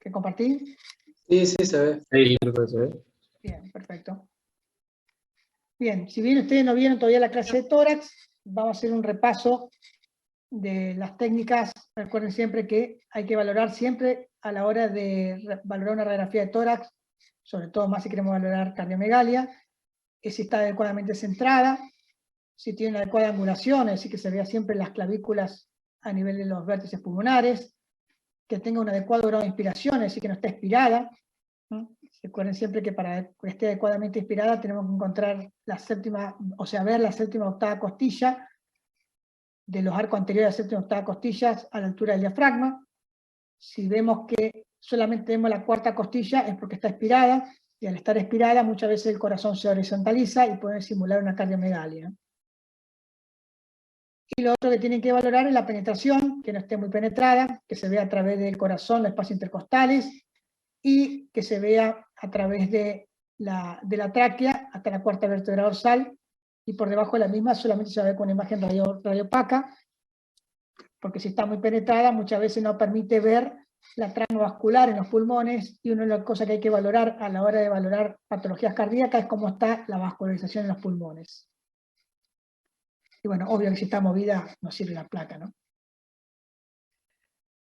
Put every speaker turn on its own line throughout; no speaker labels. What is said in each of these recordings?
¿Que compartí?
Sí, sí, se ve.
Sí, creo que se ve.
Bien, perfecto. Bien, si bien ustedes no vieron todavía la clase de tórax, vamos a hacer un repaso de las técnicas. Recuerden siempre que hay que valorar siempre a la hora de valorar una radiografía de tórax, sobre todo más si queremos valorar cardiomegalia, es si está adecuadamente centrada, si tiene una adecuada angulación, es decir, que se vea siempre las clavículas a nivel de los vértices pulmonares, que tenga un adecuado grado de inspiración, es decir, que no esté expirada. Recuerden siempre que para que esté adecuadamente inspirada tenemos que encontrar la séptima, o sea, ver la séptima octava costilla de los arcos anteriores a la séptima octava costillas a la altura del diafragma. Si vemos que solamente vemos la cuarta costilla es porque está expirada, y al estar expirada muchas veces el corazón se horizontaliza y puede simular una cardiomegalia. Y lo otro que tienen que valorar es la penetración, que no esté muy penetrada, que se vea a través del corazón, los espacios intercostales, y que se vea a través de la tráquea hasta la cuarta vértebra dorsal, y por debajo de la misma solamente se va a ver con una imagen radiopaca, porque si está muy penetrada muchas veces no permite ver la trama vascular en los pulmones, y una de las cosas que hay que valorar a la hora de valorar patologías cardíacas es cómo está la vascularización en los pulmones. Y bueno, obvio que si está movida no sirve la placa, ¿no?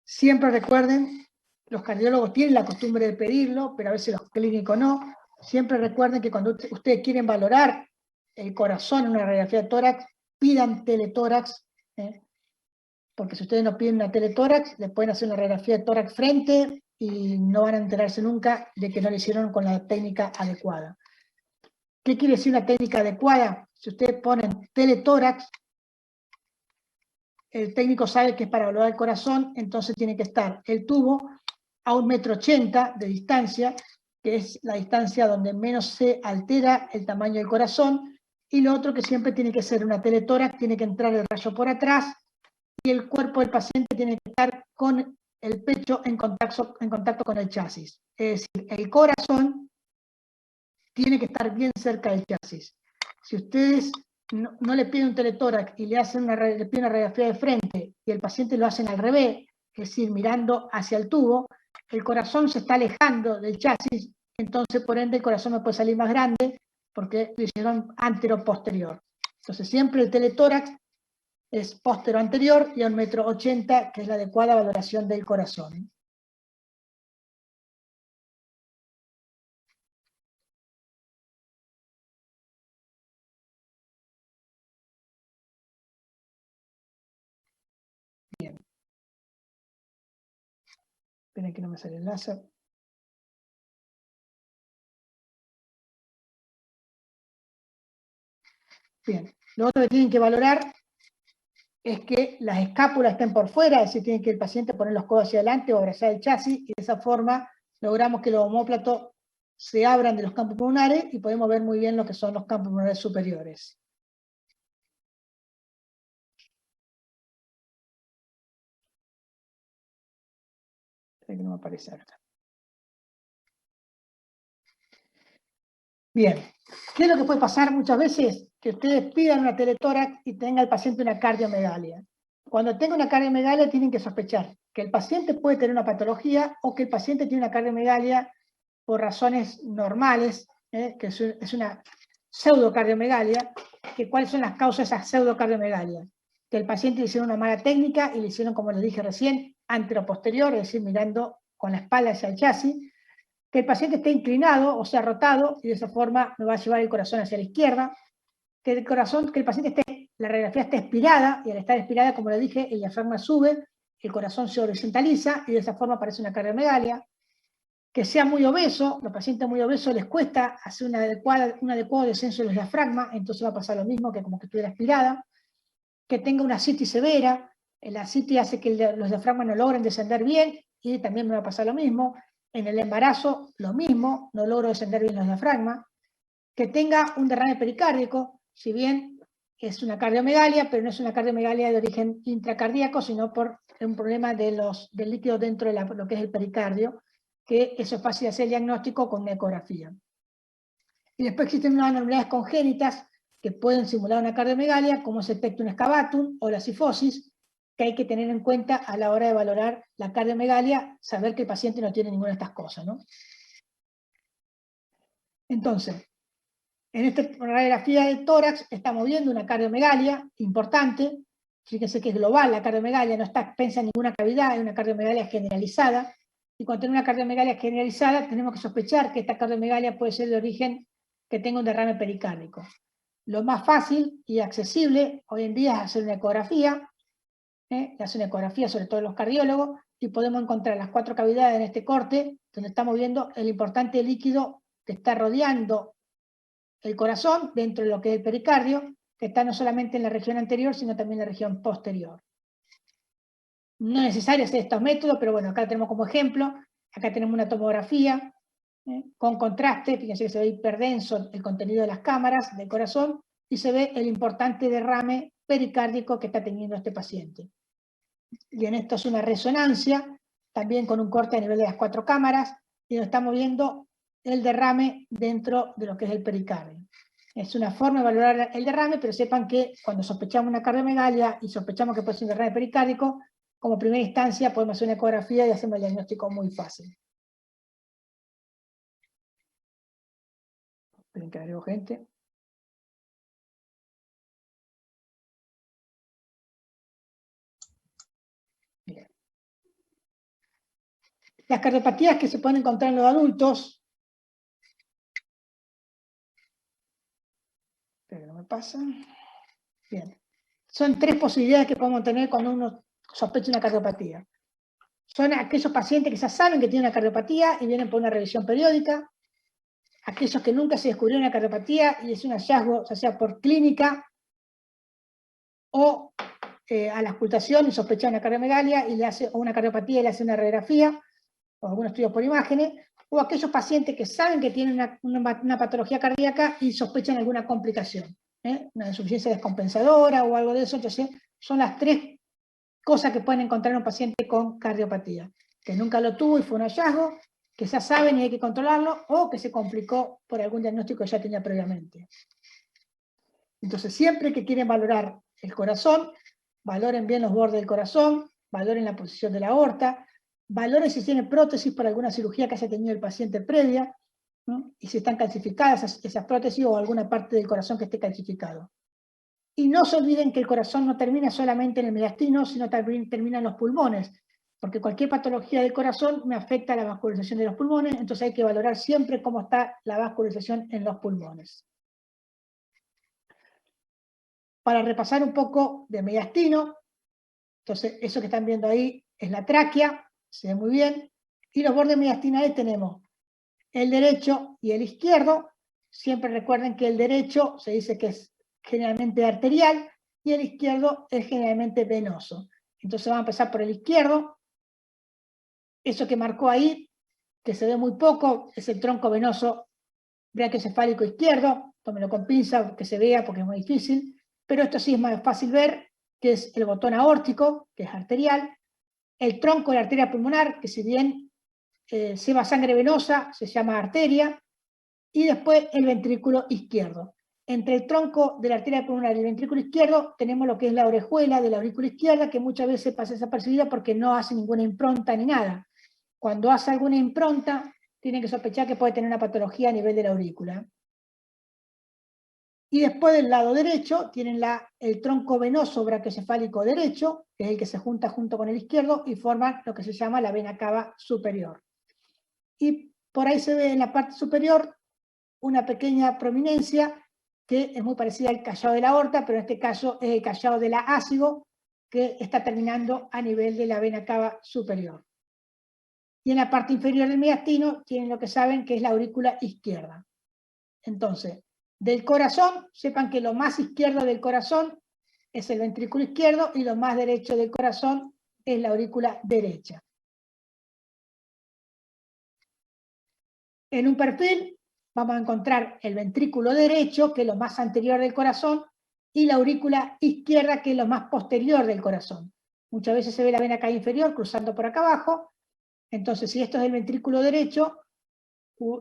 Siempre recuerden, los cardiólogos tienen la costumbre de pedirlo, pero a veces los clínicos no. Siempre recuerden que cuando ustedes quieren valorar el corazón en una radiografía de tórax, pidan teletórax, porque si ustedes no piden una teletórax, les pueden hacer una radiografía de tórax frente y no van a enterarse nunca de que no lo hicieron con la técnica adecuada. ¿Qué quiere decir una técnica adecuada? Si ustedes ponen teletórax, el técnico sabe que es para evaluar el corazón, entonces tiene que estar el tubo a 1,80 m de distancia, que es la distancia donde menos se altera el tamaño del corazón, y lo otro que siempre tiene que ser una teletórax, tiene que entrar el rayo por atrás, y el cuerpo del paciente tiene que estar con el pecho en contacto con el chasis. Es decir, el corazón tiene que estar bien cerca del chasis. Si ustedes no le piden un teletórax y le piden una radiografía de frente y el paciente lo hacen al revés, es decir, mirando hacia el tubo, el corazón se está alejando del chasis, entonces por ende el corazón no puede salir más grande porque lo hicieron antero-posterior. Entonces siempre el teletórax es postero-anterior y a 1,80 m, que es la adecuada valoración del corazón. Bien. Esperen que no me sale el láser. Bien. Lo otro que tienen que valorar es que las escápulas estén por fuera, es decir, tiene que el paciente poner los codos hacia adelante o abrazar el chasis, y de esa forma logramos que los omóplatos se abran de los campos pulmonares y podemos ver muy bien lo que son los campos pulmonares superiores. Espera que no me aparece acá. Bien, ¿qué es lo que puede pasar muchas veces? Que ustedes pidan una teletórax y tenga el paciente una cardiomegalia. Cuando tenga una cardiomegalia tienen que sospechar que el paciente puede tener una patología o que el paciente tiene una cardiomegalia por razones normales, que es una pseudocardiomegalia. ¿Cuáles son las causas de esa pseudocardiomegalia? Que el paciente le hicieron una mala técnica y le hicieron, como les dije recién, antero-posterior, es decir, mirando con la espalda hacia el chasis, que el paciente esté inclinado, o sea, rotado, y de esa forma me va a llevar el corazón hacia la izquierda, que el paciente la radiografía esté expirada, y al estar expirada, como le dije, el diafragma sube, el corazón se horizontaliza, y de esa forma aparece una cardiomegalia. Que sea muy obeso, los pacientes muy obesos les cuesta hacer un adecuado descenso de los diafragmas, entonces va a pasar lo mismo que como que estuviera expirada. Que tenga una ascitis severa, la ascitis hace que los diafragmas no logren descender bien, y también me va a pasar lo mismo. En el embarazo, lo mismo, no logro descender bien los diafragmas. Que tenga un derrame pericárdico, si bien es una cardiomegalia, pero no es una cardiomegalia de origen intracardíaco, sino por un problema del líquido dentro de lo que es el pericardio, que eso es fácil de hacer el diagnóstico con una ecografía. Y después existen unas anormalidades congénitas que pueden simular una cardiomegalia, como es el pectum excavatum o la cifosis, que hay que tener en cuenta a la hora de valorar la cardiomegalia, saber que el paciente no tiene ninguna de estas cosas, ¿no? Entonces, en esta radiografía del tórax estamos viendo una cardiomegalia importante. Fíjense que es global la cardiomegalia, no está expensa en ninguna cavidad, es una cardiomegalia generalizada. Y cuando tenemos una cardiomegalia generalizada, tenemos que sospechar que esta cardiomegalia puede ser de origen que tenga un derrame pericárdico. Lo más fácil y accesible hoy en día es hacer una ecografía, hacer una ecografía sobre todo los cardiólogos, y podemos encontrar las 4 cavidades en este corte, donde estamos viendo el importante líquido que está rodeando el corazón dentro de lo que es el pericardio, que está no solamente en la región anterior, sino también en la región posterior. No es necesario hacer estos métodos, pero bueno, acá tenemos como ejemplo, acá tenemos una tomografía con contraste, fíjense que se ve hiperdenso el contenido de las cámaras del corazón, y se ve el importante derrame pericárdico que está teniendo este paciente. Bien, esto es una resonancia, también con un corte a nivel de las 4 cámaras, y nos estamos viendo el derrame dentro de lo que es el pericardio. Es una forma de valorar el derrame, pero sepan que cuando sospechamos una cardiomegalia y sospechamos que puede ser un derrame pericárdico, como primera instancia podemos hacer una ecografía y hacemos el diagnóstico muy fácil. Esperen que agrego gente. Bien. Las cardiopatías que se pueden encontrar en los adultos. Pero no me pasa. Bien. Son 3 posibilidades que podemos tener cuando uno sospecha una cardiopatía. Son aquellos pacientes que ya saben que tienen una cardiopatía y vienen por una revisión periódica. Aquellos que nunca se descubrió una cardiopatía y es un hallazgo, ya sea por clínica o a la auscultación y sospecha una cardiomegalia y le hace, o una cardiopatía y le hace una radiografía o algún estudio por imágenes, o aquellos pacientes que saben que tienen una patología cardíaca y sospechan alguna complicación, una insuficiencia descompensadora o algo de eso. Entonces, son las 3 cosas que pueden encontrar en un paciente con cardiopatía: que nunca lo tuvo y fue un hallazgo, que ya saben y hay que controlarlo, o que se complicó por algún diagnóstico que ya tenía previamente. Entonces, siempre que quieren valorar el corazón, valoren bien los bordes del corazón, valoren la posición de la aorta, valoren si tiene prótesis por alguna cirugía que haya tenido el paciente previa, ¿no? Y si están calcificadas esas prótesis o alguna parte del corazón que esté calcificado. Y no se olviden que el corazón no termina solamente en el mediastino, sino también termina en los pulmones, porque cualquier patología del corazón me afecta a la vascularización de los pulmones, entonces hay que valorar siempre cómo está la vascularización en los pulmones. Para repasar un poco de mediastino, entonces eso que están viendo ahí es la tráquea, se ve muy bien, y los bordes mediastinales tenemos el derecho y el izquierdo. Siempre recuerden que el derecho se dice que es generalmente arterial y el izquierdo es generalmente venoso. Entonces vamos a empezar por el izquierdo. Eso que marcó ahí, que se ve muy poco, es el tronco venoso brachiocefálico izquierdo. Tómenlo con pinza que se vea porque es muy difícil, pero esto sí es más fácil ver, que es el botón aórtico, que es arterial, el tronco de la arteria pulmonar, que si bien lleva sangre venosa, se llama arteria, y después el ventrículo izquierdo. Entre el tronco de la arteria pulmonar y el ventrículo izquierdo tenemos lo que es la orejuela de la aurícula izquierda, que muchas veces pasa desapercibida porque no hace ninguna impronta ni nada. Cuando hace alguna impronta, tienen que sospechar que puede tener una patología a nivel de la aurícula. Y después del lado derecho tienen el tronco venoso brachiocefálico derecho, que es el que se junta junto con el izquierdo y forma lo que se llama la vena cava superior. Y por ahí se ve en la parte superior una pequeña prominencia que es muy parecida al callado de la aorta, pero en este caso es el callado de la ácido, que está terminando a nivel de la vena cava superior. Y en la parte inferior del mediastino tienen lo que saben que es la aurícula izquierda. Entonces, del corazón, sepan que lo más izquierdo del corazón es el ventrículo izquierdo y lo más derecho del corazón es la aurícula derecha. En un perfil vamos a encontrar el ventrículo derecho, que es lo más anterior del corazón, y la aurícula izquierda, que es lo más posterior del corazón. Muchas veces se ve la vena cava inferior cruzando por acá abajo. Entonces, si esto es el ventrículo derecho,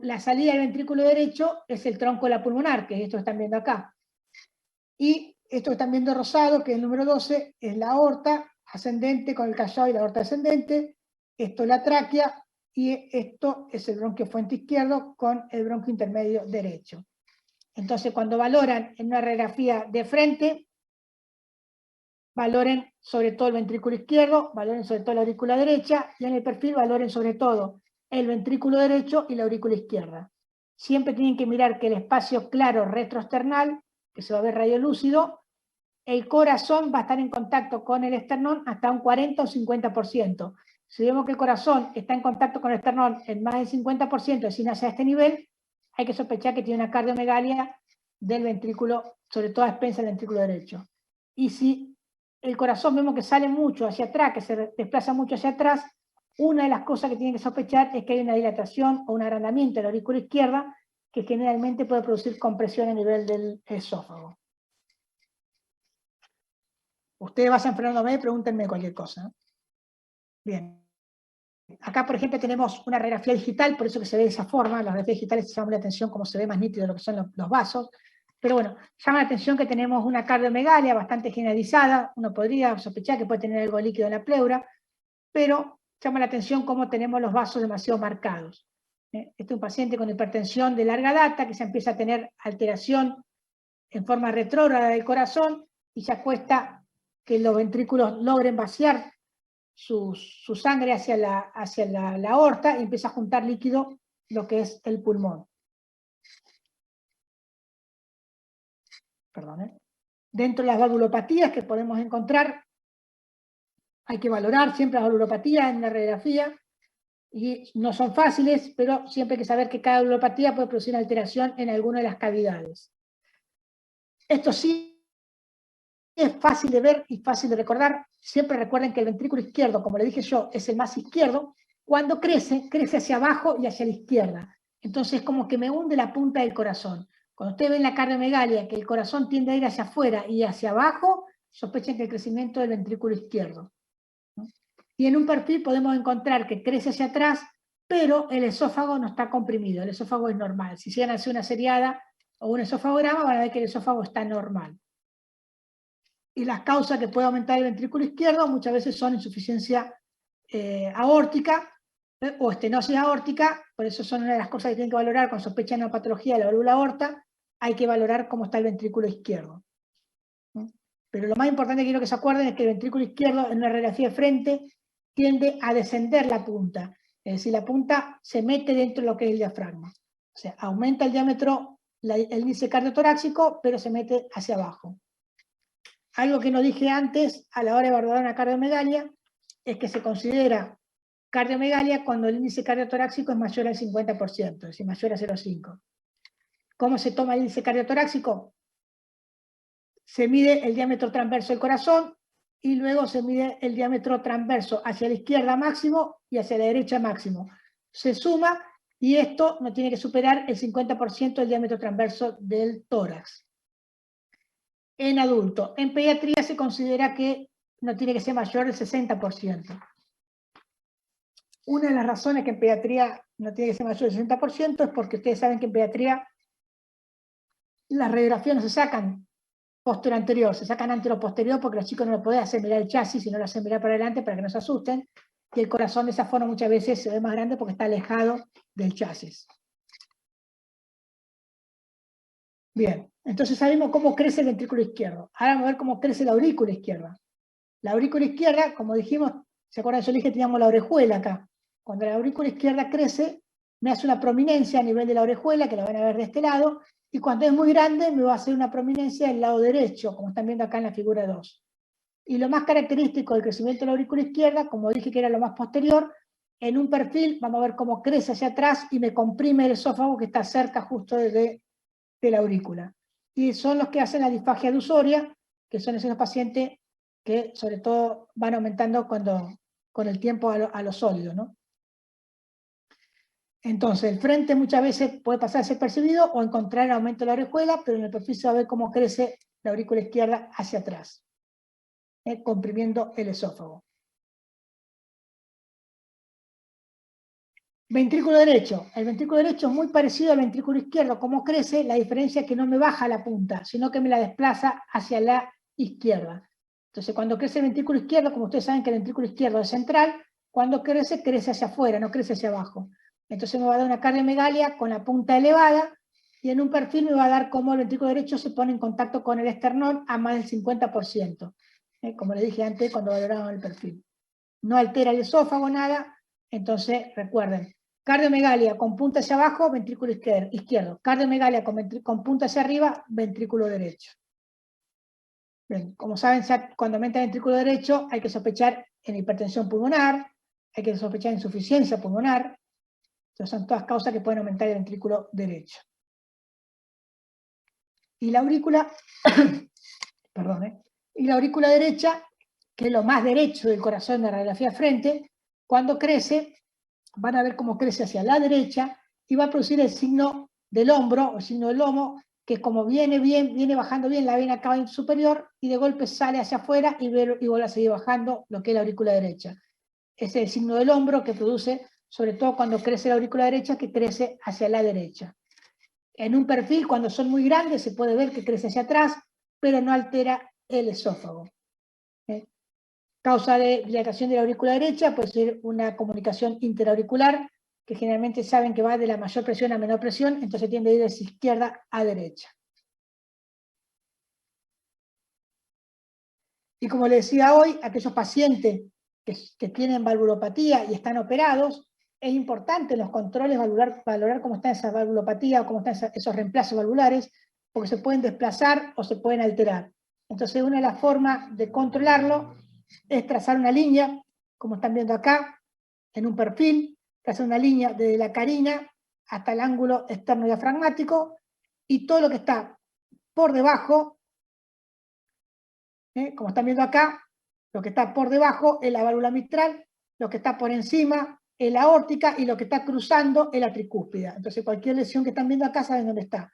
la salida del ventrículo derecho es el tronco de la pulmonar, que es esto que están viendo acá. Y esto que están viendo rosado, que es el número 12, es la aorta, ascendente con el callado y la aorta descendente, esto es la tráquea, y esto es el bronquio fuente izquierdo con el bronquio intermedio derecho. Entonces, cuando valoran en una radiografía de frente, valoren sobre todo el ventrículo izquierdo, valoren sobre todo la aurícula derecha, y en el perfil valoren sobre todo el ventrículo derecho y la aurícula izquierda. Siempre tienen que mirar que el espacio claro retroesternal, que se va a ver radiolúcido, el corazón va a estar en contacto con el esternón hasta un 40 o 50%. Si vemos que el corazón está en contacto con el esternón en más del 50%, es decir, hacia este nivel, hay que sospechar que tiene una cardiomegalia del ventrículo, sobre todo a expensas del ventrículo derecho. Y si el corazón vemos que sale mucho hacia atrás, que se desplaza mucho hacia atrás, una de las cosas que tienen que sospechar es que hay una dilatación o un agrandamiento de la aurícula izquierda que generalmente puede producir compresión a nivel del esófago. Ustedes vayan frenándome, pregúntenme cualquier cosa. Bien. Acá, por ejemplo, tenemos una radiografía digital, por eso que se ve de esa forma. Las radiografías digitales llaman la atención cómo se ve más nítido lo que son los vasos. Pero bueno, llama la atención que tenemos una cardiomegalia bastante generalizada. Uno podría sospechar que puede tener algo líquido en la pleura, pero llama la atención cómo tenemos los vasos demasiado marcados. Este es un paciente con hipertensión de larga data, que se empieza a tener alteración en forma retrógrada del corazón, y ya cuesta que los ventrículos logren vaciar su sangre hacia la aorta, y empieza a juntar líquido lo que es el pulmón. Perdón, Dentro de las valvulopatías que podemos encontrar, hay que valorar siempre las valvulopatías en la radiografía, y no son fáciles, pero siempre hay que saber que cada valvulopatía puede producir una alteración en alguna de las cavidades. Esto sí es fácil de ver y fácil de recordar. Siempre recuerden que el ventrículo izquierdo, como le dije yo, es el más izquierdo. Cuando crece, crece hacia abajo y hacia la izquierda. Entonces es como que me hunde la punta del corazón. Cuando ustedes ven la cardiomegalia, que el corazón tiende a ir hacia afuera y hacia abajo, sospechen que el crecimiento del ventrículo izquierdo. Y en un perfil podemos encontrar que crece hacia atrás, pero el esófago no está comprimido, el esófago es normal. Si llegan a hacer una seriada o un esofagograma, van a ver que el esófago está normal. Y las causas que puede aumentar el ventrículo izquierdo muchas veces son insuficiencia aórtica o estenosis aórtica. Por eso son una de las cosas que tienen que valorar cuando sospechan una patología de la válvula aorta. Hay que valorar cómo está el ventrículo izquierdo. Pero lo más importante que quiero que se acuerden es que el ventrículo izquierdo en una radiografía de frente tiende a descender la punta. Es decir, la punta se mete dentro de lo que es el diafragma. O sea, aumenta el diámetro, el índice cardiotorácico, pero se mete hacia abajo. Algo que no dije antes, a la hora de valorar una cardiomegalia, es que se considera cardiomegalia cuando el índice cardiotorácico es mayor al 50%, es decir, mayor a 0,5. ¿Cómo se toma el índice cardiotorácico? Se mide el diámetro transverso del corazón, y luego se mide el diámetro transverso hacia la izquierda máximo y hacia la derecha máximo. Se suma, y esto no tiene que superar el 50% del diámetro transverso del tórax. En adulto. En pediatría se considera que no tiene que ser mayor del 60%. Una de las razones que en pediatría no tiene que ser mayor del 60% es porque ustedes saben que en pediatría las radiografías no se sacan posterior-anterior, se sacan antero-posterior, porque los chicos no lo pueden hacer mirar el chasis, sino lo hacen mirar para adelante para que no se asusten, y el corazón de esa forma muchas veces se ve más grande porque está alejado del chasis. Bien, entonces sabemos cómo crece el ventrículo izquierdo. Ahora vamos a ver cómo crece la aurícula izquierda. La aurícula izquierda, como dijimos, ¿se acuerdan? Yo les dije que teníamos la orejuela acá. Cuando la aurícula izquierda crece, me hace una prominencia a nivel de la orejuela, que la van a ver de este lado, y cuando es muy grande me va a hacer una prominencia del lado derecho, como están viendo acá en la figura 2. Y lo más característico del crecimiento de la aurícula izquierda, como dije que era lo más posterior, en un perfil vamos a ver cómo crece hacia atrás y me comprime el esófago que está cerca justo de la aurícula. Y son los que hacen la disfagia addusoria, que son esos pacientes que sobre todo van aumentando con el tiempo a lo sólido, ¿no? Entonces, el frente muchas veces puede pasar desapercibido o encontrar el aumento de la orejuela, pero en el perfil se va a ver cómo crece la aurícula izquierda hacia atrás, comprimiendo el esófago. Ventrículo derecho. El ventrículo derecho es muy parecido al ventrículo izquierdo. ¿Cómo crece? La diferencia es que no me baja la punta, sino que me la desplaza hacia la izquierda. Entonces, cuando crece el ventrículo izquierdo, como ustedes saben que el ventrículo izquierdo es central, cuando crece, crece hacia afuera, no crece hacia abajo. Entonces me va a dar una cardiomegalia con la punta elevada, y en un perfil me va a dar cómo el ventrículo derecho se pone en contacto con el esternón a más del 50%. Como les dije antes cuando valoraban el perfil. No altera el esófago, nada. Entonces, recuerden, cardiomegalia con punta hacia abajo, ventrículo izquierdo. Cardiomegalia con punta hacia arriba, ventrículo derecho. Bien, como saben, cuando aumenta el ventrículo derecho hay que sospechar en hipertensión pulmonar, hay que sospechar en insuficiencia pulmonar. Entonces son todas causas que pueden aumentar el ventrículo derecho. Y la aurícula, perdón, y la aurícula derecha, que es lo más derecho del corazón de la radiografía frente, cuando crece, van a ver cómo crece hacia la derecha y va a producir el signo del hombro, o el signo del lomo, que como viene bajando bien la vena cava superior y de golpe sale hacia afuera y vuelve a seguir bajando lo que es la aurícula derecha. Ese es el signo del hombro que produce, sobre todo cuando crece la aurícula derecha, que crece hacia la derecha. En un perfil, cuando son muy grandes, se puede ver que crece hacia atrás, pero no altera el esófago. Causa de dilatación de la aurícula derecha puede ser una comunicación interauricular, que generalmente saben que va de la mayor presión a menor presión, entonces tiende a ir de izquierda a derecha. Y como les decía hoy, aquellos pacientes que tienen valvulopatía y están operados, es importante en los controles valorar cómo está esa valvulopatía o cómo están esos reemplazos valvulares, porque se pueden desplazar o se pueden alterar. Entonces, una de las formas de controlarlo es trazar una línea, como están viendo acá, en un perfil, trazar una línea desde la carina hasta el ángulo externo diafragmático, y todo lo que está por debajo, como están viendo acá, lo que está por debajo es la válvula mitral, lo que está por encima es la aórtica, y lo que está cruzando es la tricúspide. Entonces cualquier lesión que están viendo acá saben dónde está.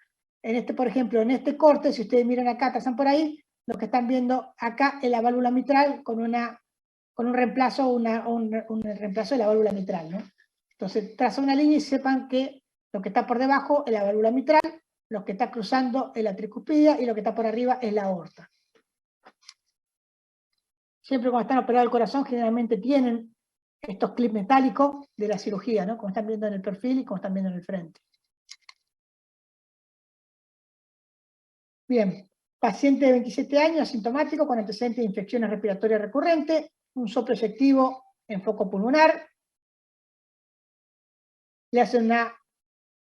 Por ejemplo, en este corte, si ustedes miran acá, trazan por ahí, lo que están viendo acá es la válvula mitral con un reemplazo, un reemplazo de la válvula mitral, ¿no? Entonces trazan una línea y sepan que lo que está por debajo es la válvula mitral, lo que está cruzando es la tricúspide, y lo que está por arriba es la aorta. Siempre cuando están operados el corazón, generalmente tienen estos clips metálicos de la cirugía, ¿no? Como están viendo en el perfil y como están viendo en el frente. Bien, paciente de 27 años, asintomático, con antecedentes de infecciones respiratorias recurrentes, un soplo efectivo en foco pulmonar. Le hacen una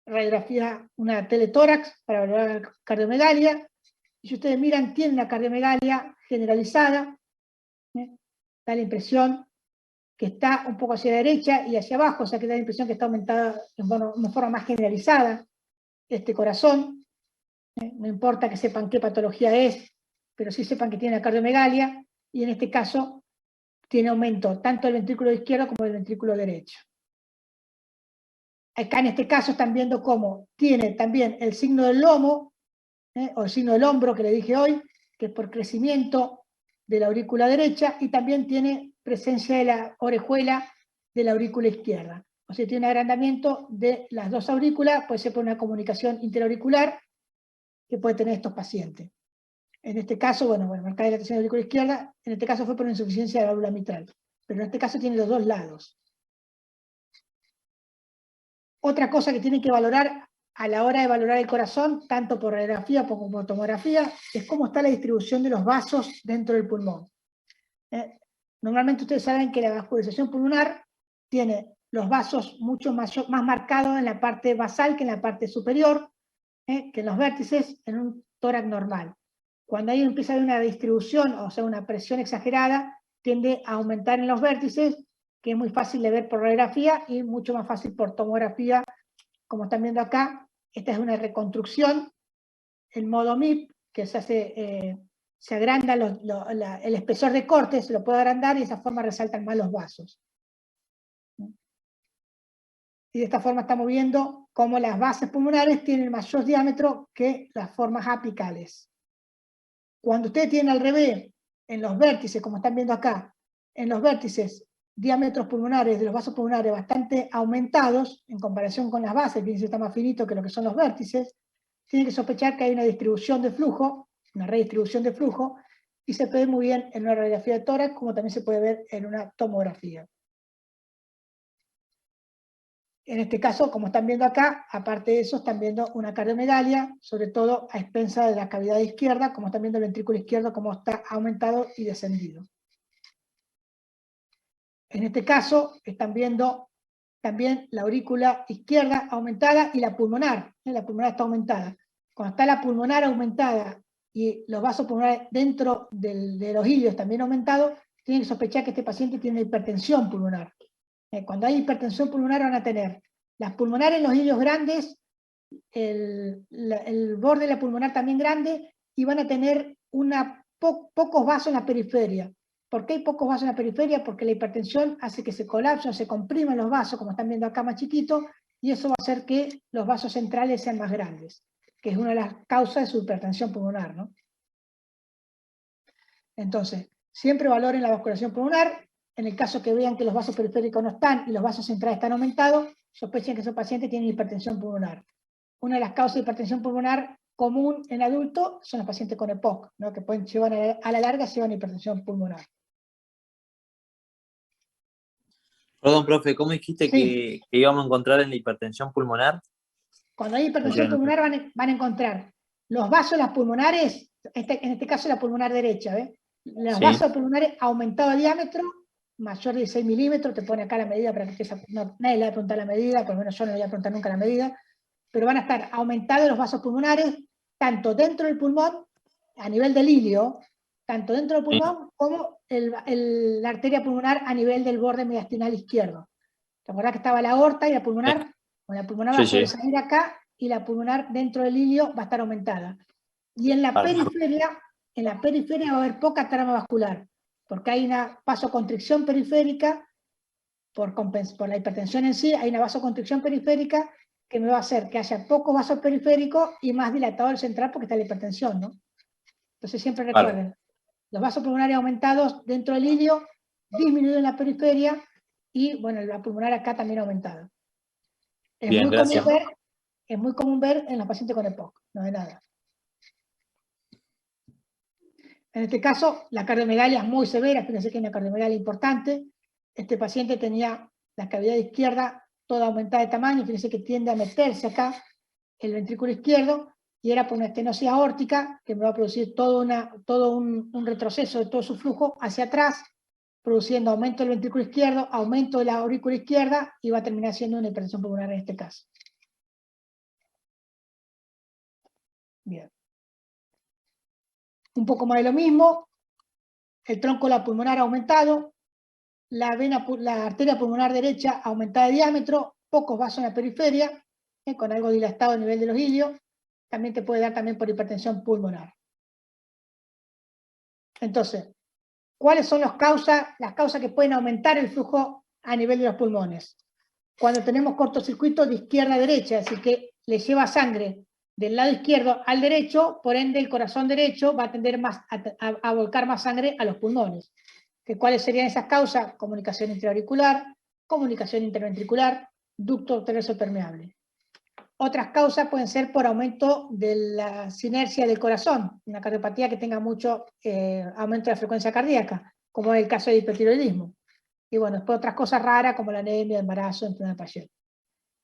radiografía, una teletórax para evaluar la cardiomegalia. Y si ustedes miran, tiene una cardiomegalia generalizada. Da la impresión que está un poco hacia la derecha y hacia abajo, o sea que da la impresión que está aumentada de una forma más generalizada este corazón. No importa que sepan qué patología es, pero sí sepan que tiene la cardiomegalia, y en este caso tiene aumento tanto del ventrículo izquierdo como del ventrículo derecho. Acá en este caso están viendo cómo tiene también el signo del lomo, o el signo del hombro que le dije hoy, que es por crecimiento de la aurícula derecha, y también tiene presencia de la orejuela de la aurícula izquierda. O sea, tiene un agrandamiento de las dos aurículas, puede ser por una comunicación interauricular que puede tener estos pacientes. En este caso, bueno, marcada dilatación de la aurícula izquierda, en este caso fue por una insuficiencia de la válvula mitral, pero en este caso tiene los dos lados. Otra cosa que tienen que valorar a la hora de valorar el corazón, tanto por radiografía como por tomografía, es cómo está la distribución de los vasos dentro del pulmón. Normalmente ustedes saben que la vascularización pulmonar tiene los vasos mucho más marcados en la parte basal que en la parte superior, que en los vértices, en un tórax normal. Cuando ahí empieza a haber una distribución, o sea, una presión exagerada, tiende a aumentar en los vértices, que es muy fácil de ver por radiografía y mucho más fácil por tomografía, como están viendo acá. Esta es una reconstrucción, el modo MIP, que se hace, se agranda el espesor de corte, se lo puede agrandar y de esa forma resaltan más los vasos. Y de esta forma estamos viendo cómo las bases pulmonares tienen mayor diámetro que las formas apicales. Cuando ustedes tienen al revés, en los vértices, como están viendo acá, en los vértices diámetros pulmonares de los vasos pulmonares bastante aumentados en comparación con las bases, que está más finito que lo que son los vértices, tienen que sospechar que hay una distribución de flujo, una redistribución de flujo, y se puede ver muy bien en una radiografía de tórax, como también se puede ver en una tomografía. En este caso, como están viendo acá, aparte de eso, están viendo una cardiomegalia, sobre todo a expensa de la cavidad izquierda, como están viendo el ventrículo izquierdo, como está aumentado y descendido. En este caso, están viendo también la aurícula izquierda aumentada y la pulmonar. La pulmonar está aumentada. Cuando está la pulmonar aumentada y los vasos pulmonares dentro de los ilios también aumentados, tienen que sospechar que este paciente tiene hipertensión pulmonar. Cuando hay hipertensión pulmonar van a tener las pulmonares en los ilios grandes, el borde de la pulmonar también grande, y van a tener pocos vasos en la periferia. ¿Por qué hay pocos vasos en la periferia? Porque la hipertensión hace que se colapsen, se compriman los vasos, como están viendo acá más chiquitos, y eso va a hacer que los vasos centrales sean más grandes, que es una de las causas de su hipertensión pulmonar, ¿no? Entonces, siempre valoren la vasculación pulmonar. En el caso que vean que los vasos periféricos no están y los vasos centrales están aumentados, sospechen que esos pacientes tienen hipertensión pulmonar. Una de las causas de hipertensión pulmonar común en adultos son los pacientes con EPOC, ¿no? Que pueden llevar a la larga llevan hipertensión pulmonar.
Perdón, profe, ¿cómo dijiste
Sí.
que íbamos a encontrar en la hipertensión pulmonar?
Cuando hay hipertensión pulmonar van a encontrar los vasos, las pulmonares, en este caso la pulmonar derecha, ¿ves? Los vasos pulmonares aumentados de diámetro, mayor de 6 milímetros, te pone acá la medida para que nadie le va a preguntar la medida, por lo menos yo no le voy a preguntar nunca la medida, pero van a estar aumentados los vasos pulmonares, tanto dentro del pulmón, a nivel del ilio, tanto dentro del pulmón como la arteria pulmonar a nivel del borde mediastinal izquierdo. ¿Te acordás que estaba la aorta y la pulmonar? Bueno, la pulmonar va a sobresalir acá y la pulmonar dentro del ilio va a estar aumentada. Y en la periferia va a haber poca trama vascular, porque hay una vasoconstricción periférica, por la hipertensión en sí, hay una vasoconstricción periférica que me va a hacer que haya pocos vasos periféricos y más dilatado el central porque está la hipertensión, ¿no? Entonces siempre recuerden, los vasos pulmonares aumentados dentro del ilio, disminuido en la periferia, y bueno, la pulmonar acá también aumentada. Es muy común ver en los pacientes con EPOC, no de nada. En este caso, la cardiomegalia es muy severa, fíjense que hay una cardiomegalia importante. Este paciente tenía la cavidad izquierda toda aumentada de tamaño, fíjense que tiende a meterse acá el ventrículo izquierdo, y era por una estenosis aórtica que me va a producir todo un retroceso de todo su flujo hacia atrás, produciendo aumento del ventrículo izquierdo, aumento de la aurícula izquierda, y va a terminar siendo una hipertensión pulmonar en este caso. Bien. Un poco más de lo mismo, el tronco de la pulmonar aumentado, la arteria pulmonar derecha aumentada de diámetro, pocos vasos en la periferia, con algo dilatado a nivel de los ilios, también te puede dar también por hipertensión pulmonar. Entonces, ¿cuáles son las causas que pueden aumentar el flujo a nivel de los pulmones? Cuando tenemos cortocircuito de izquierda a derecha, es decir, que le lleva sangre del lado izquierdo al derecho, por ende el corazón derecho va a tender más a volcar más sangre a los pulmones. ¿Cuáles serían esas causas? Comunicación intraauricular, comunicación interventricular, ducto arterioso permeable. Otras causas pueden ser por aumento de la sinergia del corazón, una cardiopatía que tenga mucho aumento de la frecuencia cardíaca, como es el caso del hipertiroidismo. Y bueno, después otras cosas raras como la anemia, el embarazo, enfermedad de Paget.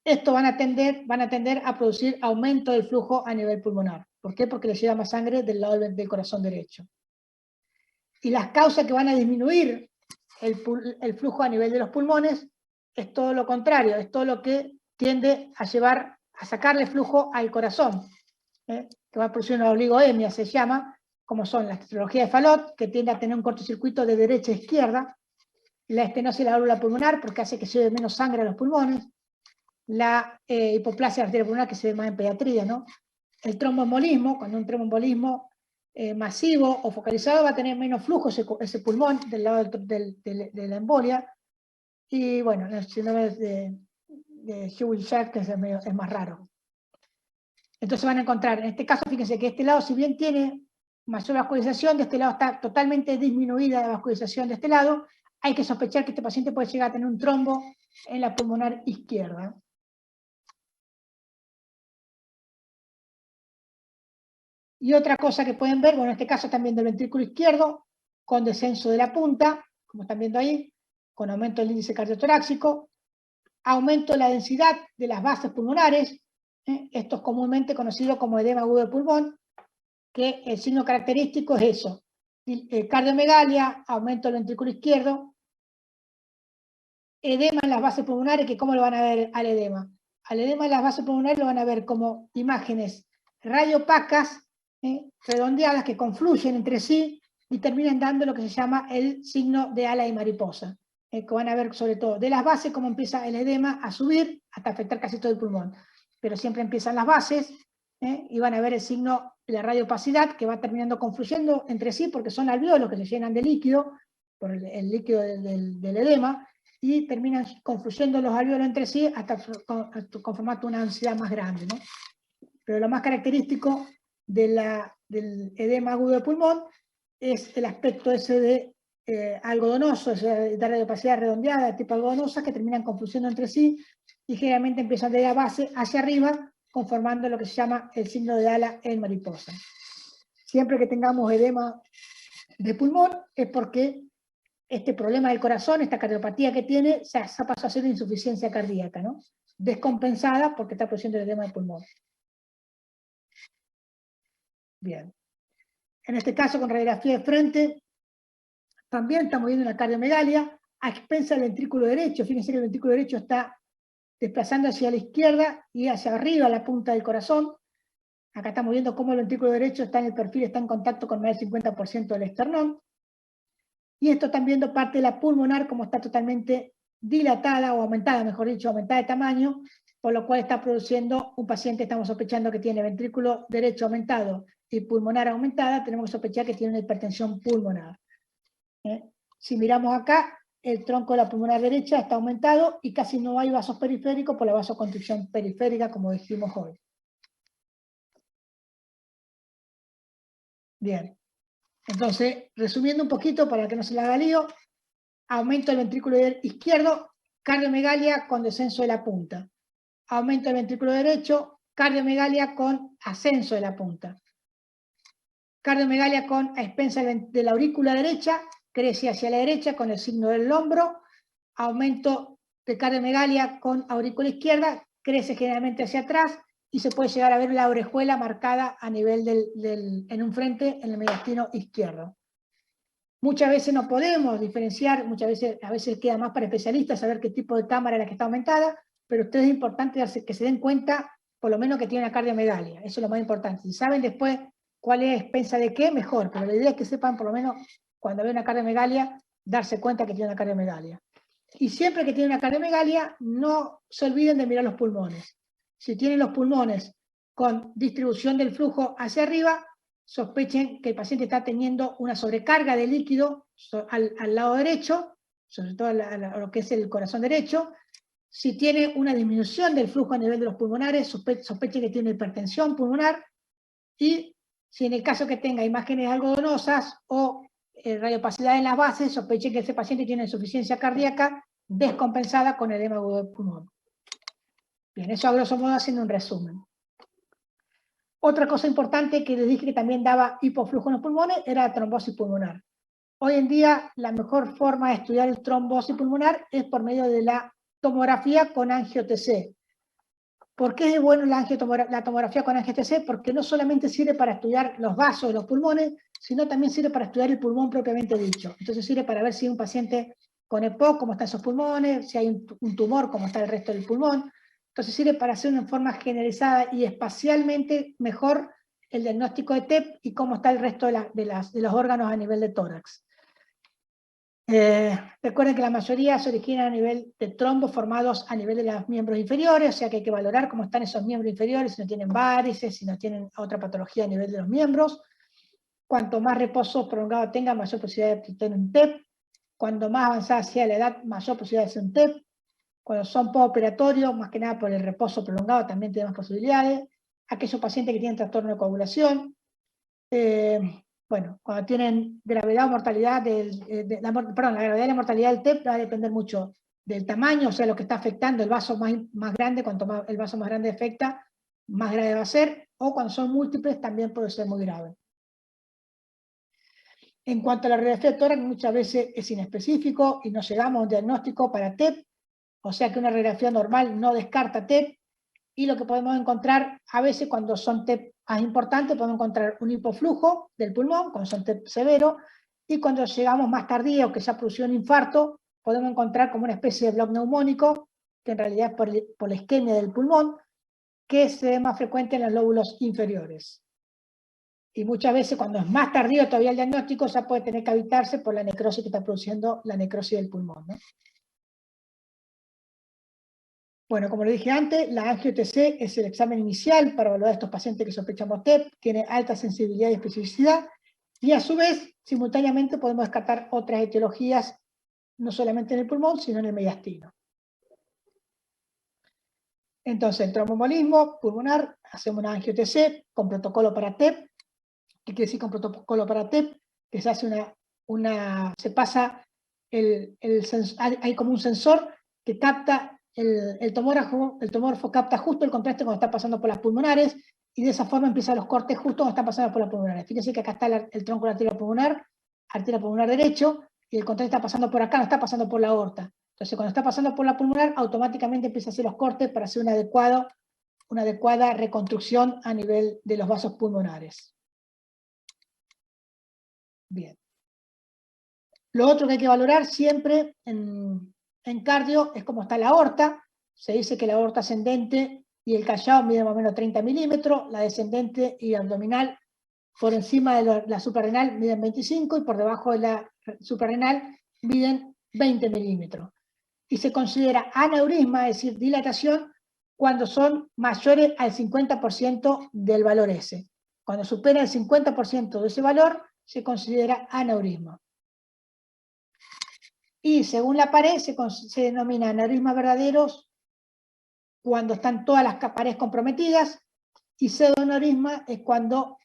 Esto van a tender a producir aumento del flujo a nivel pulmonar. ¿Por qué? Porque le llega más sangre del lado del corazón derecho. Y las causas que van a disminuir el flujo a nivel de los pulmones es todo lo contrario, es todo lo que tiende a sacarle flujo al corazón, que va a producir una oligoemia, se llama, como son la estrología de Fallot, que tiende a tener un cortocircuito de derecha a izquierda, la estenosis de la válvula pulmonar, porque hace que lleve menos sangre a los pulmones, la hipoplasia de la arteria pulmonar, que se ve más en pediatría, ¿no? El tromboembolismo, cuando un tromboembolismo masivo o focalizado va a tener menos flujo ese pulmón del lado de la embolia, y bueno, el síndrome de Hewlett-Jack, que es más raro. Entonces van a encontrar, en este caso, fíjense que este lado, si bien tiene mayor vascularización, de este lado está totalmente disminuida la vascularización de este lado, hay que sospechar que este paciente puede llegar a tener un trombo en la pulmonar izquierda. Y otra cosa que pueden ver, bueno, en este caso también del ventrículo izquierdo, con descenso de la punta, como están viendo ahí, con aumento del índice cardiotorácico, aumento de la densidad de las bases pulmonares, esto es comúnmente conocido como edema agudo de pulmón, que el signo característico es eso, cardiomegalia, aumento del ventrículo izquierdo, edema en las bases pulmonares, que ¿cómo lo van a ver al edema? Al edema en las bases pulmonares lo van a ver como imágenes radiopacas, redondeadas, que confluyen entre sí y terminan dando lo que se llama el signo de ala y mariposa, que van a ver sobre todo de las bases cómo empieza el edema a subir hasta afectar casi todo el pulmón, pero siempre empiezan las bases, y van a ver el signo de la radiopacidad, que va terminando confluyendo entre sí, porque son alveolos que se llenan de líquido, por el líquido del edema, y terminan confluyendo los alveolos entre sí hasta conformar una ansiedad más grande, ¿no? Pero lo más característico del edema agudo de pulmón es el aspecto ese de algodonoso, de radiopacidad redondeada, de tipo algodonosa, que terminan confluyendo entre sí y generalmente empiezan de la base hacia arriba, conformando lo que se llama el signo de ala en mariposa. Siempre que tengamos edema de pulmón es porque este problema del corazón, esta cardiopatía que tiene, se pasó a ser insuficiencia cardíaca, ¿no? Descompensada porque está produciendo el edema de pulmón. Bien. En este caso, con radiografía de frente, también estamos viendo una cardiomegalia a expensas del ventrículo derecho. Fíjense que el ventrículo derecho está desplazando hacia la izquierda y hacia arriba la punta del corazón. Acá estamos viendo cómo el ventrículo derecho está en el perfil, está en contacto con más del 50% del esternón. Y esto están viendo parte de la pulmonar como está totalmente dilatada, o aumentada, mejor dicho, aumentada de tamaño, por lo cual está produciendo un paciente, estamos sospechando que tiene ventrículo derecho aumentado y pulmonar aumentada, tenemos que sospechar que tiene una hipertensión pulmonar. Si miramos acá, el tronco de la pulmonar derecha está aumentado y casi no hay vasos periféricos por la vasoconstricción periférica, como dijimos hoy. Bien. Entonces, resumiendo un poquito para que no se le haga lío, aumento del ventrículo izquierdo, cardiomegalia con descenso de la punta. Aumento del ventrículo derecho, cardiomegalia con ascenso de la punta. Cardiomegalia con a expensas de la aurícula derecha, crece hacia la derecha con el signo del hombro. Aumento de cardiomegalia con aurícula izquierda, crece generalmente hacia atrás y se puede llegar a ver la orejuela marcada a nivel en un frente en el mediastino izquierdo. Muchas veces no podemos diferenciar, a veces queda más para especialistas saber qué tipo de cámara es la que está aumentada, pero es importante que se den cuenta, por lo menos que tiene una cardiomegalia, eso es lo más importante. Si saben después cuál es expensa de qué, mejor, pero la idea es que sepan por lo menos cuando ve una cardiomegalia, darse cuenta que tiene una cardiomegalia. Y siempre que tiene una cardiomegalia, no se olviden de mirar los pulmones. Si tienen los pulmones con distribución del flujo hacia arriba, sospechen que el paciente está teniendo una sobrecarga de líquido al lado derecho, sobre todo lo que es el corazón derecho. Si tiene una disminución del flujo a nivel de los pulmonares, sospechen que tiene hipertensión pulmonar. Y si en el caso que tenga imágenes algodonosas o radiopacidad en las bases, sospechen que ese paciente tiene insuficiencia cardíaca descompensada con edema agudo del pulmón. Bien, eso a grosso modo haciendo un resumen. Otra cosa importante que les dije que también daba hipoflujo en los pulmones era la trombosis pulmonar. Hoy en día la mejor forma de estudiar el trombosis pulmonar es por medio de la tomografía con angio-TC. ¿Por qué es bueno la tomografía con angio-TC? Porque no solamente sirve para estudiar los vasos de los pulmones, sino también sirve para estudiar el pulmón propiamente dicho. Entonces sirve para ver si hay un paciente con EPOC, cómo están esos pulmones, si hay un tumor, cómo está el resto del pulmón. Entonces sirve para hacer una forma generalizada y espacialmente mejor el diagnóstico de TEP y cómo está el resto de los órganos a nivel de tórax. Recuerden que la mayoría se originan a nivel de trombos formados a nivel de los miembros inferiores, o sea que hay que valorar cómo están esos miembros inferiores, si no tienen varices, si no tienen otra patología a nivel de los miembros. Cuanto más reposo prolongado tenga, mayor posibilidad de tener un TEP. Cuando más avanzada sea la edad, mayor posibilidad de hacer un TEP. Cuando son postoperatorios, más que nada por el reposo prolongado, también tenemos posibilidades. Aquellos pacientes que tienen trastorno de coagulación. Bueno, cuando tienen gravedad o mortalidad, la gravedad y la mortalidad del TEP va a depender mucho del tamaño, o sea, lo que está afectando el vaso más grande, cuanto más el vaso más grande afecta, más grave va a ser, o cuando son múltiples también puede ser muy grave. En cuanto a la radiografía de tórax, muchas veces es inespecífico y no llegamos a un diagnóstico para TEP, o sea que una radiografía normal no descarta TEP, y lo que podemos encontrar a veces cuando son TEP más importantes, podemos encontrar un hipoflujo del pulmón, cuando son TEP severos, y cuando llegamos más tardío, que ya produció un infarto, podemos encontrar como una especie de bloc neumónico, que en realidad es por la isquemia del pulmón, que se ve más frecuente en los lóbulos inferiores. Y muchas veces cuando es más tardío todavía el diagnóstico, ya puede tener que evitarse por la necrosis que está produciendo la necrosis del pulmón, ¿no? Bueno, como lo dije antes, la angio-TC es el examen inicial para evaluar a estos pacientes que sospechamos TEP, tiene alta sensibilidad y especificidad, y a su vez, simultáneamente podemos descartar otras etiologías, no solamente en el pulmón, sino en el mediastino. Entonces, el tromboembolismo pulmonar, hacemos una angio-TC con protocolo para TEP. ¿Qué quiere decir con protocolo para TEP? Que se hace se pasa hay como un sensor que capta el tomógrafo capta justo el contraste cuando está pasando por las pulmonares, y de esa forma empiezan los cortes justo cuando están pasando por las pulmonares. Fíjense que acá está el tronco de la arteria pulmonar derecho, y el contraste está pasando por acá, no está pasando por la aorta. Entonces, cuando está pasando por la pulmonar, automáticamente empieza a hacer los cortes para hacer una adecuada reconstrucción a nivel de los vasos pulmonares. Bien. Lo otro que hay que valorar siempre en cardio es cómo está la aorta. Se dice que la aorta ascendente y el callado miden más o menos 30 milímetros, la descendente y abdominal por encima de la suprarrenal miden 25 y por debajo de la suprarrenal miden 20 milímetros. Y se considera aneurisma, es decir, dilatación, cuando son mayores al 50% del valor S. Cuando supera el 50% de ese valor, se considera aneurisma. Y según la pared se denomina aneurismas verdaderos cuando están todas las paredes comprometidas, y pseudoaneurisma es cuando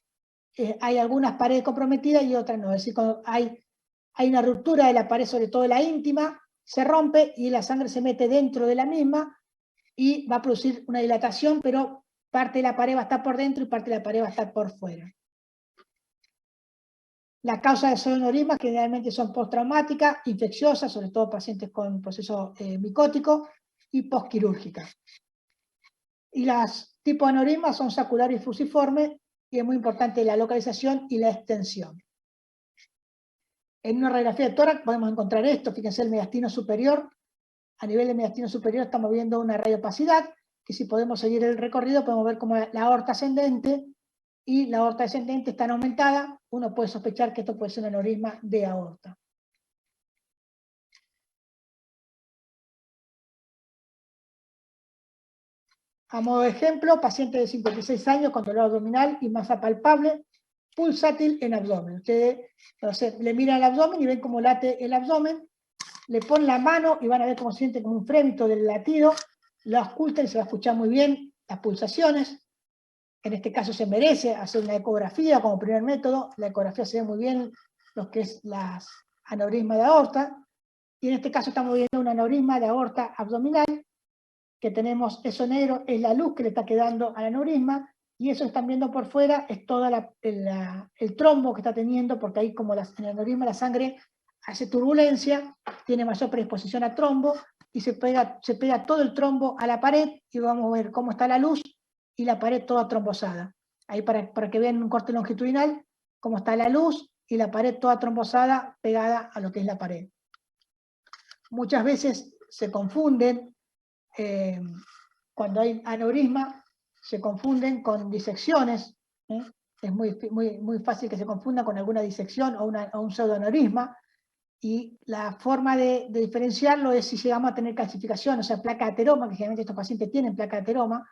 hay algunas paredes comprometidas y otras no. Es decir, cuando hay una ruptura de la pared, sobre todo de la íntima, se rompe y la sangre se mete dentro de la misma y va a producir una dilatación, pero parte de la pared va a estar por dentro y parte de la pared va a estar por fuera. Las causas de pseudoaneurismas generalmente son postraumáticas, infecciosas, sobre todo pacientes con proceso micótico, y postquirúrgicas. Y los tipos de aneurismas son saculares y fusiformes, y es muy importante la localización y la extensión. En una radiografía de tórax podemos encontrar esto, fíjense el mediastino superior. A nivel del mediastino superior estamos viendo una radiopacidad, que si podemos seguir el recorrido podemos ver como la aorta ascendente, y la aorta descendente está aumentada, uno puede sospechar que esto puede ser un aneurisma de aorta. A modo de ejemplo, paciente de 56 años con dolor abdominal y masa palpable, pulsátil en abdomen. Ustedes le miran el abdomen y ven cómo late el abdomen, le ponen la mano y van a ver cómo siente como un frémito del latido, lo auscultan y se va a escuchar muy bien las pulsaciones. En este caso se merece hacer una ecografía como primer método. La ecografía se ve muy bien lo que es las aneurismas de aorta, y en este caso estamos viendo un aneurisma de aorta abdominal, que tenemos eso negro, es la luz que le está quedando al aneurisma, y eso que están viendo por fuera es todo el trombo que está teniendo, porque ahí como en el aneurisma la sangre hace turbulencia, tiene mayor predisposición a trombo, y se pega todo el trombo a la pared, y vamos a ver cómo está la luz y la pared toda trombosada. Ahí para que vean un corte longitudinal, cómo está la luz y la pared toda trombosada pegada a lo que es la pared. Muchas veces se confunden, cuando hay aneurisma, se confunden con disecciones. Es muy fácil que se confunda con alguna disección o un pseudoaneurisma, y la forma de diferenciarlo es si llegamos a tener calcificación, o sea, placa de ateroma, que generalmente estos pacientes tienen placa de ateroma.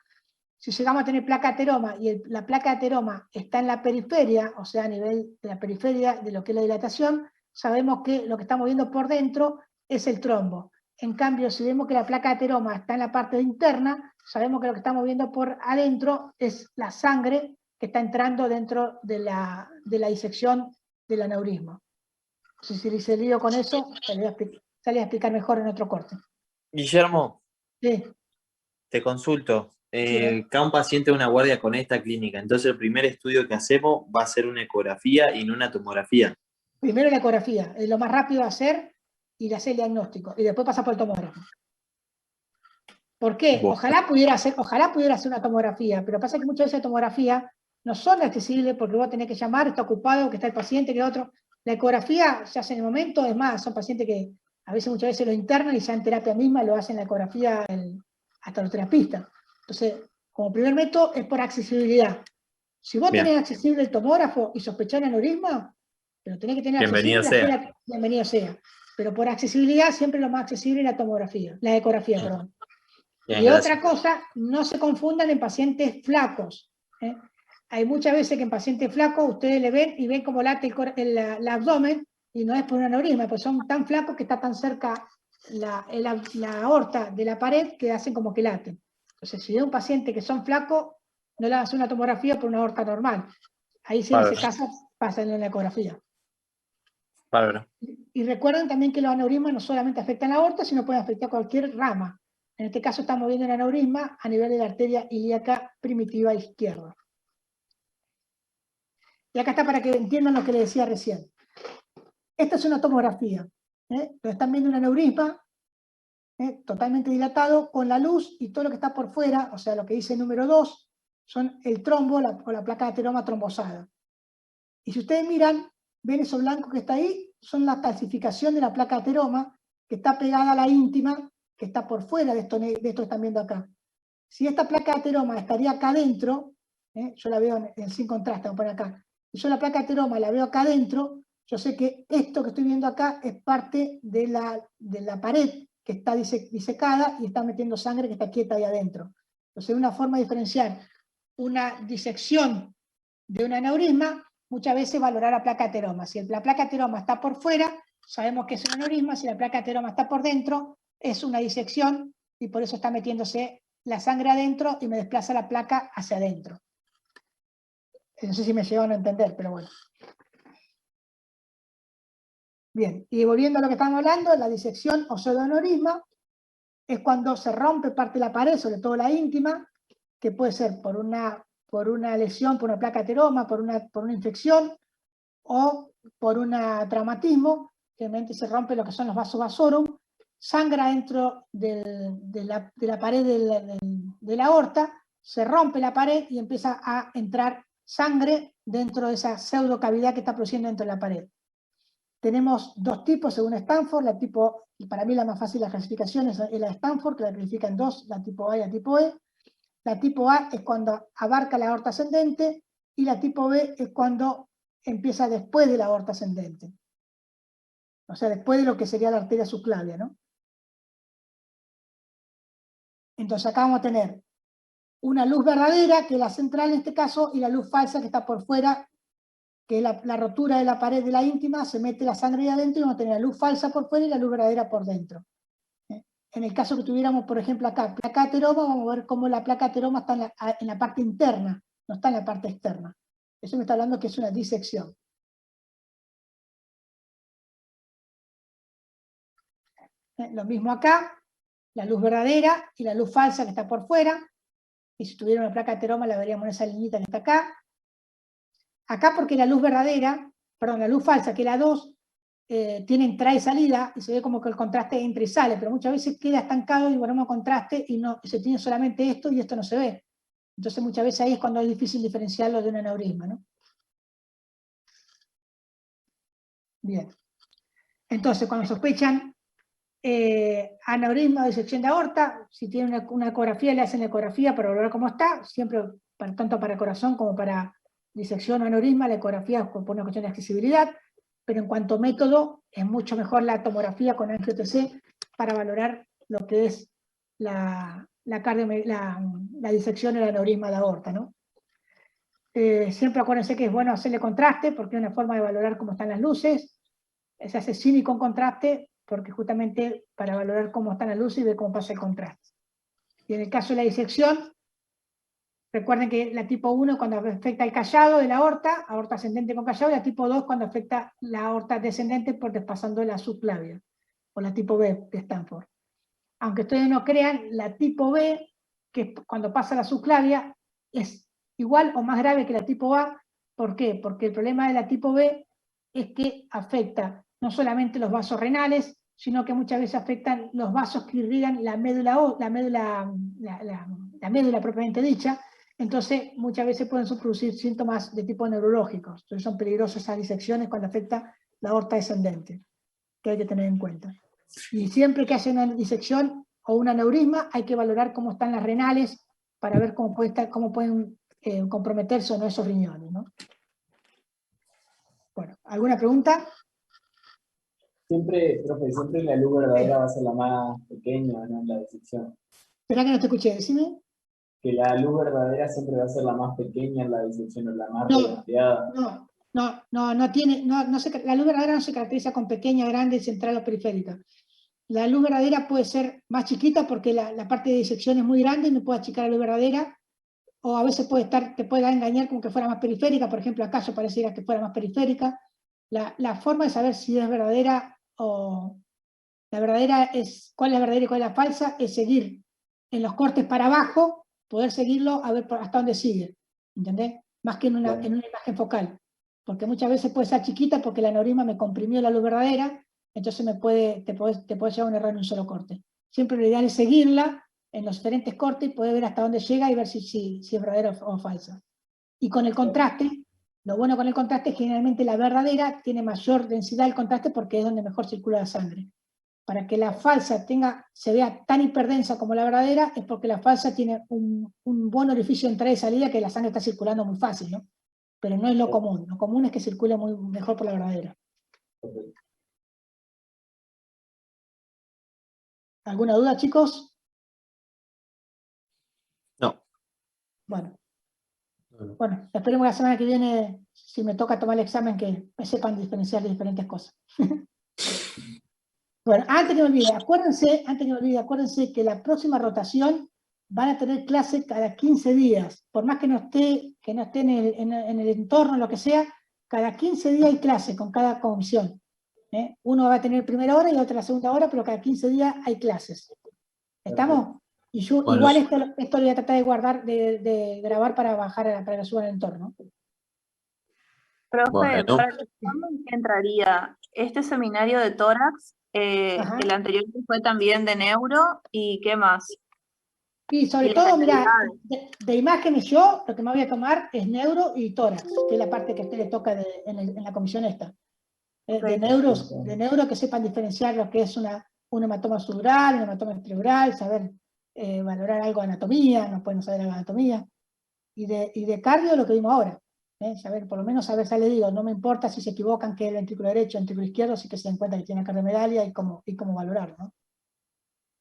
Si llegamos a tener placa de ateroma y la placa de ateroma está en la periferia, o sea, a nivel de la periferia de lo que es la dilatación, sabemos que lo que estamos viendo por dentro es el trombo. En cambio, si vemos que la placa de ateroma está en la parte interna, sabemos que lo que estamos viendo por adentro es la sangre que está entrando dentro de la disección del aneurisma. Si se lío con eso, se le voy a explicar mejor en otro corte.
Guillermo,
Sí.
te consulto. Acá un paciente de una guardia con esta clínica, entonces el primer estudio que hacemos va a ser una ecografía y no una tomografía.
Primero la ecografía, es lo más rápido a hacer y hacer el diagnóstico, y después pasa por el tomógrafo. ¿Por qué?
Bueno.
Ojalá pudiera hacer una tomografía, pero pasa que muchas veces la tomografía no son accesibles porque vos tenés que llamar, está ocupado, que está el paciente, que otro. La ecografía se hace en el momento, es más, son pacientes que a veces muchas veces lo internan y ya en terapia misma lo hacen la ecografía hasta los terapistas. Entonces, como primer método es por accesibilidad. Si vos tenés accesible el tomógrafo y sospechás aneurisma, pero tenés que tener
bienvenido
accesible,
sea.
Bienvenido sea. Pero por accesibilidad siempre lo más accesible es la tomografía, la ecografía, perdón.
Bien,
y
gracias.
otra cosa, no se confundan en pacientes flacos. Hay muchas veces que en pacientes flacos ustedes le ven y ven como late el abdomen y no es por un aneurisma, pues son tan flacos que está tan cerca la aorta de la pared que hacen como que laten. Entonces, si es un paciente que son flacos, no le van a hacer una tomografía por una aorta normal. Ahí sí en ese caso pasan en la ecografía. Y recuerden también que los aneurismas no solamente afectan la aorta, sino pueden afectar cualquier rama. En este caso estamos viendo un aneurisma a nivel de la arteria ilíaca primitiva izquierda. Y acá está para que entiendan lo que les decía recién. Esta es una tomografía. Están viendo un aneurisma totalmente dilatado con la luz y todo lo que está por fuera, o sea, lo que dice el número 2, son el trombo o la placa de ateroma trombosada. Y si ustedes miran, ven eso blanco que está ahí, son la calcificación de la placa de ateroma que está pegada a la íntima, que está por fuera de esto que están viendo acá. Si esta placa de ateroma estaría acá adentro, yo la veo sin contraste, vamos a poner acá, si yo la placa de ateroma la veo acá adentro, yo sé que esto que estoy viendo acá es parte de la pared que está disecada y está metiendo sangre que está quieta ahí adentro. Entonces, una forma de diferenciar una disección de un aneurisma, muchas veces valorar la placa de ateroma. Si la placa de ateroma está por fuera, sabemos que es un aneurisma. Si la placa de ateroma está por dentro, es una disección y por eso está metiéndose la sangre adentro y me desplaza la placa hacia adentro. No sé si me llegaron a entender, pero bueno. Bien, y volviendo a lo que estamos hablando, la disección o pseudoaneurisma es cuando se rompe parte de la pared, sobre todo la íntima, que puede ser por una lesión, por una placa de ateroma, por una infección, o por un traumatismo, generalmente se rompe lo que son los vasos vasorum, sangra dentro de la pared de la aorta, se rompe la pared y empieza a entrar sangre dentro de esa pseudocavidad que está produciendo dentro de la pared. Tenemos dos tipos según Stanford, la tipo, para mí la más fácil de la clasificación es la de Stanford, que la clasifica en dos, la tipo A y la tipo E. La tipo A es cuando abarca la aorta ascendente y la tipo B es cuando empieza después de la aorta ascendente. O sea, después de lo que sería la arteria subclavia, ¿no? Entonces acá vamos a tener una luz verdadera, que es la central en este caso, y la luz falsa que está por fuera, que es la rotura de la pared de la íntima, se mete la sangre ahí adentro y vamos a tener la luz falsa por fuera y la luz verdadera por dentro. En el caso que tuviéramos, por ejemplo, acá, placa de ateroma, vamos a ver cómo la placa de ateroma está en la parte interna, no está en la parte externa. Eso me está hablando que es una disección. Lo mismo acá, la luz verdadera y la luz falsa que está por fuera. Y si tuviera una placa de ateroma la veríamos en esa liñita que está acá. Acá porque la luz verdadera, perdón, la luz falsa, que es la 2, tiene entrada y salida, y se ve como que el contraste entra y sale, pero muchas veces queda estancado y ponemos contraste y no, se tiene solamente esto y esto no se ve. Entonces muchas veces ahí es cuando es difícil diferenciarlo de un aneurisma, ¿no? Bien. Entonces, cuando sospechan aneurisma o disección de aorta, si tienen una ecografía, le hacen la ecografía para ver cómo está, siempre, tanto para corazón como para disección o aneurisma, la ecografía por una cuestión de accesibilidad, pero en cuanto a método, es mucho mejor la tomografía con angio-TC para valorar lo que es la disección o el aneurisma de aorta, ¿no? Siempre acuérdense que es bueno hacerle contraste, porque es una forma de valorar cómo están las luces. Se hace sin y con contraste, porque justamente para valorar cómo están las luces y ver cómo pasa el contraste. Y en el caso de la disección, recuerden que la tipo 1 es cuando afecta el callado de la aorta ascendente con callado, y la tipo 2 cuando afecta la aorta descendente por despasando la subclavia, o la tipo B de Stanford. Aunque ustedes no crean, la tipo B, que cuando pasa la subclavia es igual o más grave que la tipo A. ¿Por qué? Porque el problema de la tipo B es que afecta no solamente los vasos renales, sino que muchas veces afectan los vasos que irrigan la médula, la médula propiamente dicha. Entonces muchas veces pueden producir síntomas de tipo neurológicos. Entonces son peligrosas esas disecciones cuando afecta la aorta descendente, que hay que tener en cuenta. Y siempre que hacen una disección o un aneurisma, hay que valorar cómo están las renales para ver cómo pueden comprometerse o no esos riñones, ¿no? Bueno, ¿alguna pregunta?
Siempre, profe, siempre la luz verdadera va a ser la más pequeña, ¿no? En la disección.
Espera que no te escuché, decime.
Que la luz verdadera siempre va a ser la más pequeña en la disección, o la más
No,
redondeada.
la luz verdadera no se caracteriza con pequeña, grande, central o periférica. La luz verdadera puede ser más chiquita porque la parte de disección es muy grande y no puede achicar la luz verdadera, o a veces te puede engañar como que fuera más periférica. Por ejemplo, acaso pareciera que fuera más periférica. La forma de saber si es verdadera o la verdadera es, cuál es la verdadera y cuál es la falsa, es seguir en los cortes para abajo, poder seguirlo a ver hasta dónde sigue, ¿entendés? Más que en una imagen focal, porque muchas veces puede ser chiquita porque el aneurisma me comprimió la luz verdadera, entonces te puede llevar a un error en un solo corte. Siempre lo ideal es seguirla en los diferentes cortes y poder ver hasta dónde llega y ver si es verdadera o falsa. Y con el contraste, lo bueno con el contraste es que generalmente la verdadera tiene mayor densidad del contraste porque es donde mejor circula la sangre. Para que la falsa se vea tan hiperdensa como la verdadera, es porque la falsa tiene un buen orificio de entrada y salida, que la sangre está circulando muy fácil, ¿no? Pero no es lo común. Lo común es que circule mejor por la verdadera. ¿Alguna duda, chicos?
No.
Bueno, esperemos que la semana que viene, si me toca tomar el examen, que me sepan diferenciar de diferentes cosas. Bueno, antes que me olvide, acuérdense que la próxima rotación van a tener clase cada 15 días. Por más que no esté en el entorno, lo que sea, cada 15 días hay clase con cada comisión. Uno va a tener primera hora y otro la segunda hora, pero cada 15 días hay clases. ¿Estamos? Y yo
Bueno,
igual esto lo voy a tratar de guardar, de grabar para que suba en el entorno.
Profe,
bueno.
¿para cuándo entraría este seminario de tórax?
Ajá.
El anterior fue también de neuro, ¿y qué más?
Y sobre
Y las
todo, mira,
actividades.
de imágenes yo lo que me voy a tomar es neuro y tórax, que es la parte que a usted le toca en la comisión esta. De neuro que sepan diferenciar lo que es un hematoma subdural, un hematoma extraural, saber valorar algo de anatomía, no pueden saber algo de anatomía. Y de cardio lo que vimos ahora. Saber, por lo menos saber, ya le digo, no me importa si se equivocan que es el ventrículo derecho o el ventrículo izquierdo, sí que se den cuenta que tiene cardiomegalia y cómo valorarlo, ¿no?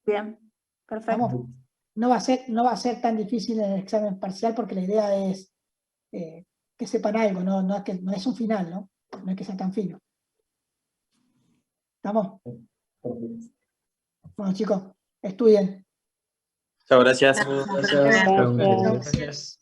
Bien, perfecto.
¿Vamos? No va a ser tan difícil en el examen parcial porque la idea es que sepan algo, no es un final, ¿no? No es que sea tan fino. ¿Estamos? Bueno, chicos, estudien.
Chao, gracias.
Gracias.
Gracias.
Gracias.